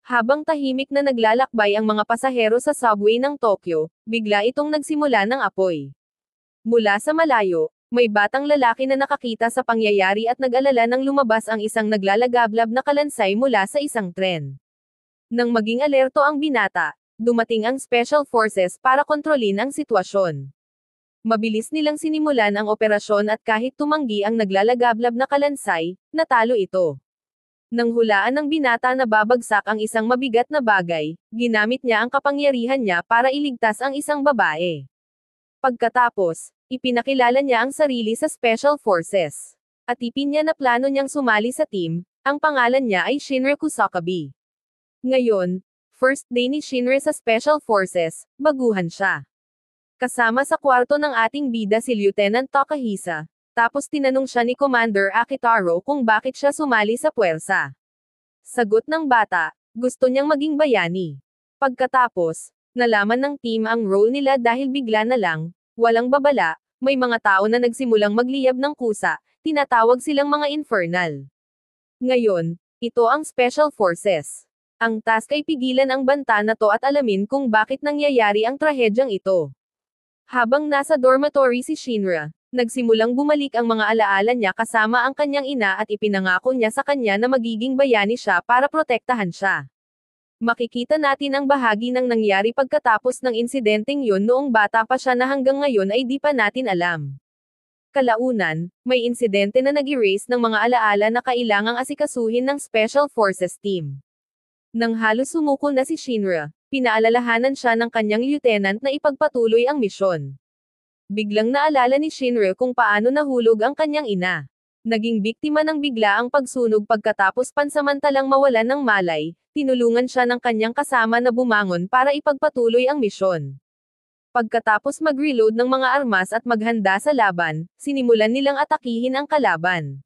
Habang tahimik na naglalakbay ang mga pasahero sa subway ng Tokyo, bigla itong nagsimula ng apoy. Mula sa malayo, may batang lalaki na nakakita sa pangyayari at nag-alala nang lumabas ang isang naglalagablab na kalansay mula sa isang tren. Nang maging alerto ang binata, dumating ang Special Forces para kontrolin ang sitwasyon. Mabilis nilang sinimulan ang operasyon at kahit tumanggi ang naglalagablab na kalansay, natalo ito. Nang hulaan ng binata na babagsak ang isang mabigat na bagay, ginamit niya ang kapangyarihan niya para iligtas ang isang babae. Pagkatapos, ipinakilala niya ang sarili sa Special Forces. At ipin niya na plano niyang sumali sa team, ang pangalan niya ay Shinra Kusakabe. Ngayon, first day ni Shinra sa Special Forces, baguhan siya. Kasama sa kwarto ng ating bida si Lieutenant Takahisa. Tapos tinanong siya ni Commander Akitaro kung bakit siya sumali sa puwersa. Sagot ng bata, gusto niyang maging bayani. Pagkatapos, nalaman ng team ang role nila dahil bigla na lang, walang babala, may mga tao na nagsimulang magliyab ng kusa, tinatawag silang mga infernal. Ngayon, ito ang Special Forces. Ang task ay pigilan ang banta na to at alamin kung bakit nangyayari ang trahedyang ito. Habang nasa dormitory si Shinra, nagsimulang bumalik ang mga alaala niya kasama ang kanyang ina at ipinangako niya sa kanya na magiging bayani siya para protektahan siya. Makikita natin ang bahagi ng nangyari pagkatapos ng insidenteng yun noong bata pa siya na hanggang ngayon ay di pa natin alam. Kalaunan, may insidente na nag-erase ng mga alaala na kailangang asikasuhin ng Special Forces team. Nang halos sumuko na si Shinra, pinaalalahanan siya ng kanyang lieutenant na ipagpatuloy ang misyon. Biglang naalala ni Shinra kung paano nahulog ang kanyang ina. Naging biktima ng biglaang pagsunog pagkatapos pansamantalang mawalan ng malay, tinulungan siya ng kanyang kasama na bumangon para ipagpatuloy ang misyon. Pagkatapos mag-reload ng mga armas at maghanda sa laban, sinimulan nilang atakihin ang kalaban.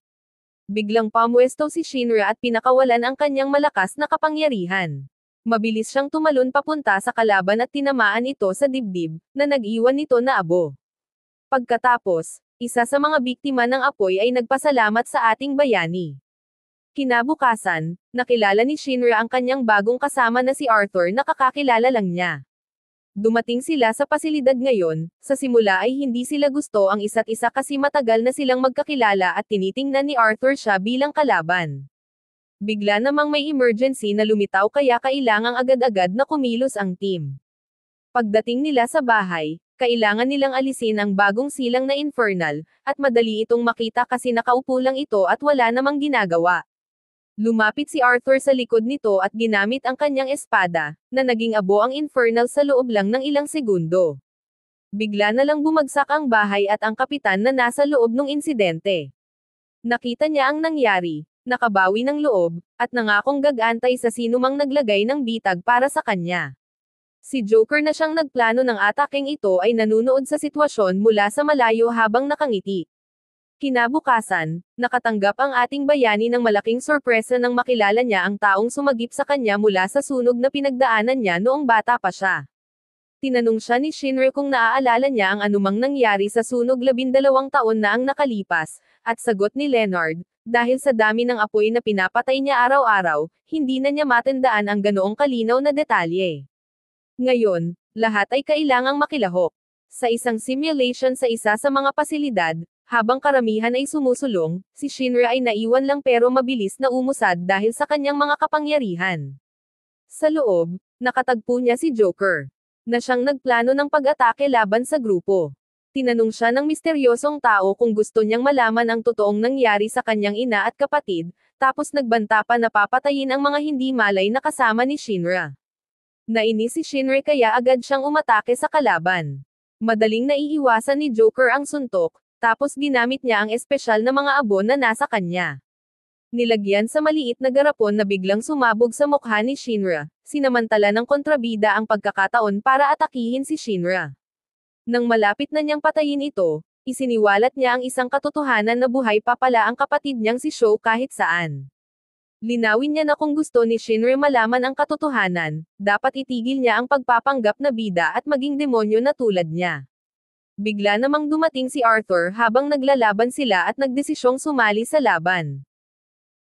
Biglang pamwesto si Shinra at pinakawalan ang kanyang malakas na kapangyarihan. Mabilis siyang tumalon papunta sa kalaban at tinamaan ito sa dibdib, na nag-iwan nito na abo. Pagkatapos, isa sa mga biktima ng apoy ay nagpasalamat sa ating bayani. Kinabukasan, nakilala ni Shinra ang kanyang bagong kasama na si Arthur na kakakilala lang niya. Dumating sila sa pasilidad ngayon, sa simula ay hindi sila gusto ang isa't isa kasi matagal na silang magkakilala at tinitingnan ni Arthur siya bilang kalaban. Bigla namang may emergency na lumitaw kaya kailangang agad-agad na kumilos ang team. Pagdating nila sa bahay, kailangan nilang alisin ang bagong silang na infernal, at madali itong makita kasi nakaupo lang ito at wala namang ginagawa. Lumapit si Arthur sa likod nito at ginamit ang kanyang espada, na naging abo ang infernal sa loob lang ng ilang segundo. Bigla na lang bumagsak ang bahay at ang kapitan na nasa loob ng insidente. Nakita niya ang nangyari, nakabawi ng loob, at nangakong gagantay sa sinumang naglagay ng bitag para sa kanya. Si Joker na siyang nagplano ng atakeng ito ay nanunood sa sitwasyon mula sa malayo habang nakangiti. Kinabukasan, nakatanggap ang ating bayani ng malaking sorpresa nang makilala niya ang taong sumagip sa kanya mula sa sunog na pinagdaanan niya noong bata pa siya. Tinanong siya ni Shinra kung naaalala niya ang anumang nangyari sa sunog 12 taon na ang nakalipas, at sagot ni Leonard, dahil sa dami ng apoy na pinapatay niya araw-araw, hindi na niya matandaan ang ganoong kalinaw na detalye. Ngayon, lahat ay kailangang makilahok. Sa isang simulation sa isa sa mga pasilidad, habang karamihan ay sumusulong, si Shinra ay naiwan lang pero mabilis na umusad dahil sa kanyang mga kapangyarihan. Sa loob, nakatagpo niya si Joker, na siyang nagplano ng pag-atake laban sa grupo. Tinanong siya ng misteryosong tao kung gusto niyang malaman ang totoong nangyari sa kanyang ina at kapatid, tapos nagbanta pa na papatayin ang mga hindi malay na kasama ni Shinra. Nainis si Shinra kaya agad siyang umatake sa kalaban. Madaling naiiwasan ni Joker ang suntok, tapos ginamit niya ang espesyal na mga abo na nasa kanya. Nilagyan sa maliit na garapon na biglang sumabog sa mukha ni Shinra, sinamantala ng kontrabida ang pagkakataon para atakihin si Shinra. Nang malapit na niyang patayin ito, isiniwalat niya ang isang katotohanan na buhay pa pala ang kapatid niyang si Sho kahit saan. Linawin niya na kung gusto ni Shinra malaman ang katotohanan, dapat itigil niya ang pagpapanggap na bida at maging demonyo na tulad niya. Bigla namang dumating si Arthur habang naglalaban sila at nagdesisyong sumali sa laban.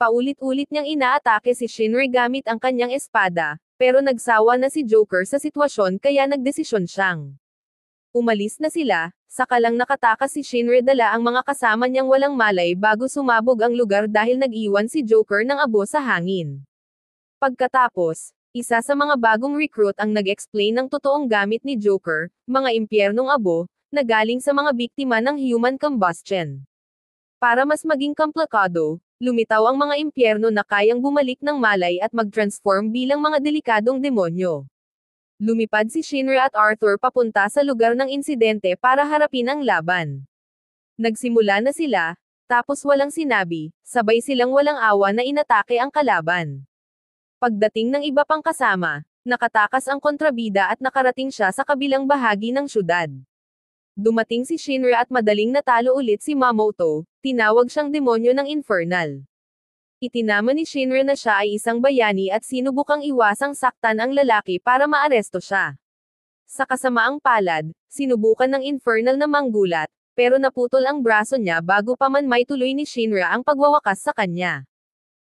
Paulit-ulit niyang inaatake si Shinra gamit ang kanyang espada, pero nagsawa na si Joker sa sitwasyon kaya nagdesisyon siyang umalis na sila, saka lang nakatakas si Shinra dala ang mga kasama niyang walang malay bago sumabog ang lugar dahil nag-iwan si Joker ng abo sa hangin. Pagkatapos, isa sa mga bagong recruit ang nag-explain ng totoong gamit ni Joker, mga impyernong abo, na galing sa mga biktima ng human combustion. Para mas maging komplikado, lumitaw ang mga impyerno na kayang bumalik ng malay at mag-transform bilang mga delikadong demonyo. Lumipad si Shinra at Arthur papunta sa lugar ng insidente para harapin ang laban. Nagsimula na sila, tapos walang sinabi, sabay silang walang awa na inatake ang kalaban. Pagdating ng iba pang kasama, nakatakas ang kontrabida at nakarating siya sa kabilang bahagi ng syudad. Dumating si Shinra at madaling natalo ulit si Mamoto, tinawag siyang demonyo ng Infernal. Itinama ni Shinra na siya ay isang bayani at sinubukang iwasang saktan ang lalaki para maaresto siya. Sa kasamaang palad, sinubukan ng Infernal na manggulat, pero naputol ang braso niya bago pa man maituloy ni Shinra ang pagwawakas sa kanya.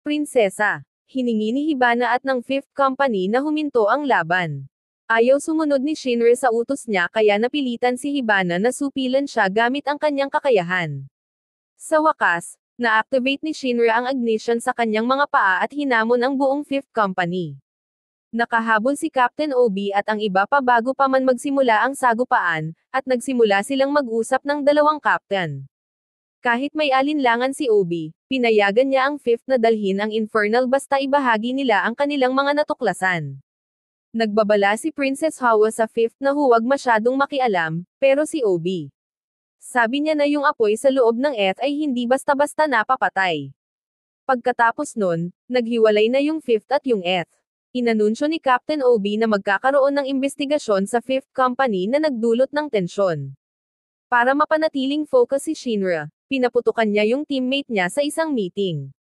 Prinsesa, hiningi ni Hibana at ng Fifth Company na huminto ang laban. Ayaw sumunod ni Shinra sa utos niya kaya napilitan si Hibana na supilan siya gamit ang kanyang kakayahan. Sa wakas, na-activate ni Shinra ang ignition sa kanyang mga paa at hinamon ang buong Fifth Company. Nakahabol si Captain Obi at ang iba pa bago pa man magsimula ang sagupaan, at nagsimula silang mag-usap ng dalawang captain. Kahit may alinlangan si Obi, pinayagan niya ang Fifth na dalhin ang Infernal basta ibahagi nila ang kanilang mga natuklasan. Nagbabala si Princess Hawa sa Fifth na huwag masyadong makialam, pero si Obi. Sabi niya na yung apoy sa loob ng Eth ay hindi basta-basta napapatay. Pagkatapos nun, naghiwalay na yung Fifth at yung Eth. Inanunsyo ni Captain Obi na magkakaroon ng investigasyon sa Fifth Company na nagdulot ng tensyon. Para mapanatiling focus si Shinra, pinaputukan niya yung teammate niya sa isang meeting.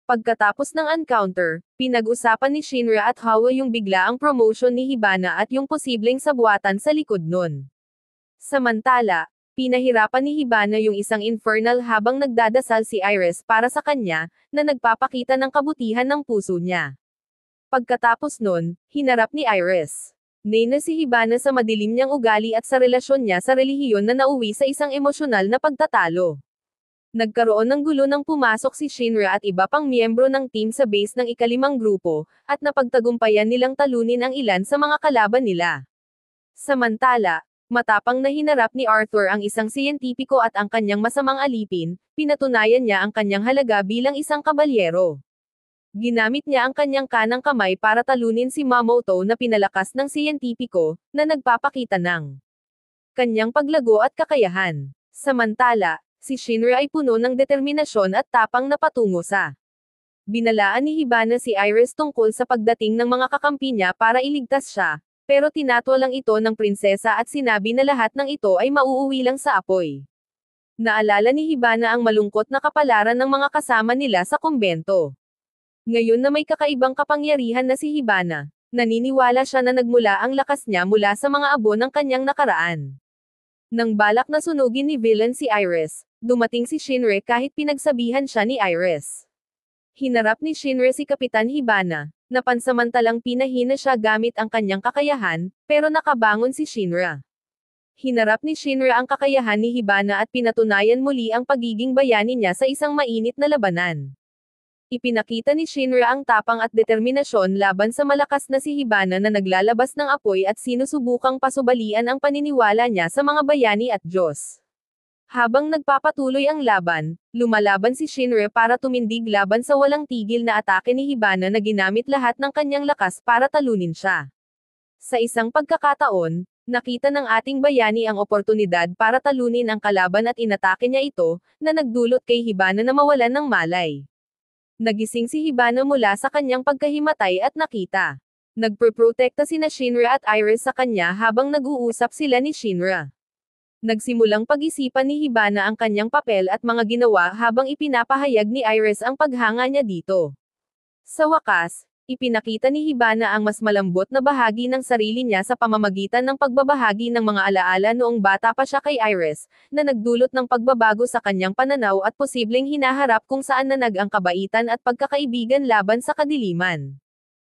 Pagkatapos ng encounter, pinag-usapan ni Shinra at Hawa yung biglaang promotion ni Hibana at yung posibleng sabwatan sa likod nun. Samantala, pinahirapan ni Hibana yung isang Infernal habang nagdadasal si Iris para sa kanya, na nagpapakita ng kabutihan ng puso niya. Pagkatapos nun, hinarap ni Iris na si Hibana sa madilim niyang ugali at sa relasyon niya sa relihiyon na nauwi sa isang emosyonal na pagtatalo. Nagkaroon ng gulo nang pumasok si Shinra at iba pang miyembro ng team sa base ng ikalimang grupo, at napagtagumpayan nilang talunin ang ilan sa mga kalaban nila. Samantala, matapang na hinarap ni Arthur ang isang siyentipiko at ang kanyang masamang alipin, pinatunayan niya ang kanyang halaga bilang isang kabalyero. Ginamit niya ang kanyang kanang kamay para talunin si Mamoto na pinalakas ng siyentipiko, na nagpapakita ng kanyang paglago at kakayahan. Samantala, si Shinra ay puno ng determinasyon at tapang na patungo sa binalaan ni Hibana si Iris tungkol sa pagdating ng mga kakampi niya para iligtas siya, pero tinatwa lang ito ng prinsesa at sinabi na lahat ng ito ay mauuwi lang sa apoy. Naalala ni Hibana ang malungkot na kapalaran ng mga kasama nila sa kumbento. Ngayon na may kakaibang kapangyarihan na si Hibana, naniniwala siya na nagmula ang lakas niya mula sa mga abo ng kanyang nakaraan. Nang balak na sunugin ni villain si Iris, dumating si Shinra kahit pinagsabihan siya ni Iris. Hinarap ni Shinra si Kapitan Hibana, na pansamantalang pinahina siya gamit ang kanyang kakayahan, pero nakabangon si Shinra. Hinarap ni Shinra ang kakayahan ni Hibana at pinatunayan muli ang pagiging bayani niya sa isang mainit na labanan. Ipinakita ni Shinra ang tapang at determinasyon laban sa malakas na si Hibana na naglalabas ng apoy at sinusubukang pasubalian ang paniniwala niya sa mga bayani at Diyos. Habang nagpapatuloy ang laban, lumalaban si Shinra para tumindig laban sa walang tigil na atake ni Hibana na ginamit lahat ng kanyang lakas para talunin siya. Sa isang pagkakataon, nakita ng ating bayani ang oportunidad para talunin ang kalaban at inatake niya ito, na nagdulot kay Hibana na mawalan ng malay. Nagising si Hibana mula sa kanyang pagkahimatay at nakita. Nagproprotekta sina Shinra at Iris sa kanya habang nag-uusap sila ni Shinra. Nagsimulang pag-isipan ni Hibana ang kanyang papel at mga ginawa habang ipinapahayag ni Iris ang paghanga niya dito. Sa wakas, Ipinakita ni Hibana ang mas malambot na bahagi ng sarili niya sa pamamagitan ng pagbabahagi ng mga alaala noong bata pa siya kay Iris, na nagdulot ng pagbabago sa kanyang pananaw at posibleng hinaharap kung saan nanag ang kabaitan at pagkakaibigan laban sa kadiliman.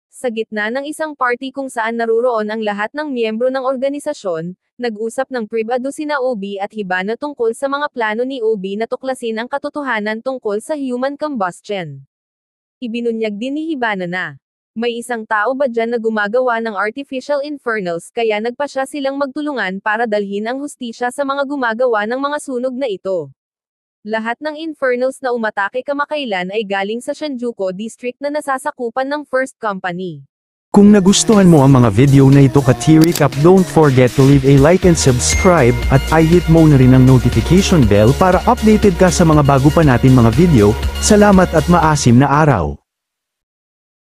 Sa gitna ng isang party kung saan naruroon ang lahat ng miyembro ng organisasyon, nag-usap ng pribado sina Obi at Hibana tungkol sa mga plano ni Obi na tuklasin ang katotohanan tungkol sa human combustion. Ibinunyag din ni Hibana na, may isang tao ba dyan na gumagawa ng artificial infernals kaya nagpasya silang magtulungan para dalhin ang hustisya sa mga gumagawa ng mga sunog na ito. Lahat ng infernals na umatake kamakailan ay galing sa Shinjuku District na nasasakupan ng First Company. Kung nagustuhan mo ang mga video na ito ka-T-Recap, don't forget to leave a like and subscribe, at i-hit mo na rin ang notification bell para updated ka sa mga bago pa natin mga video. Salamat at maasim na araw!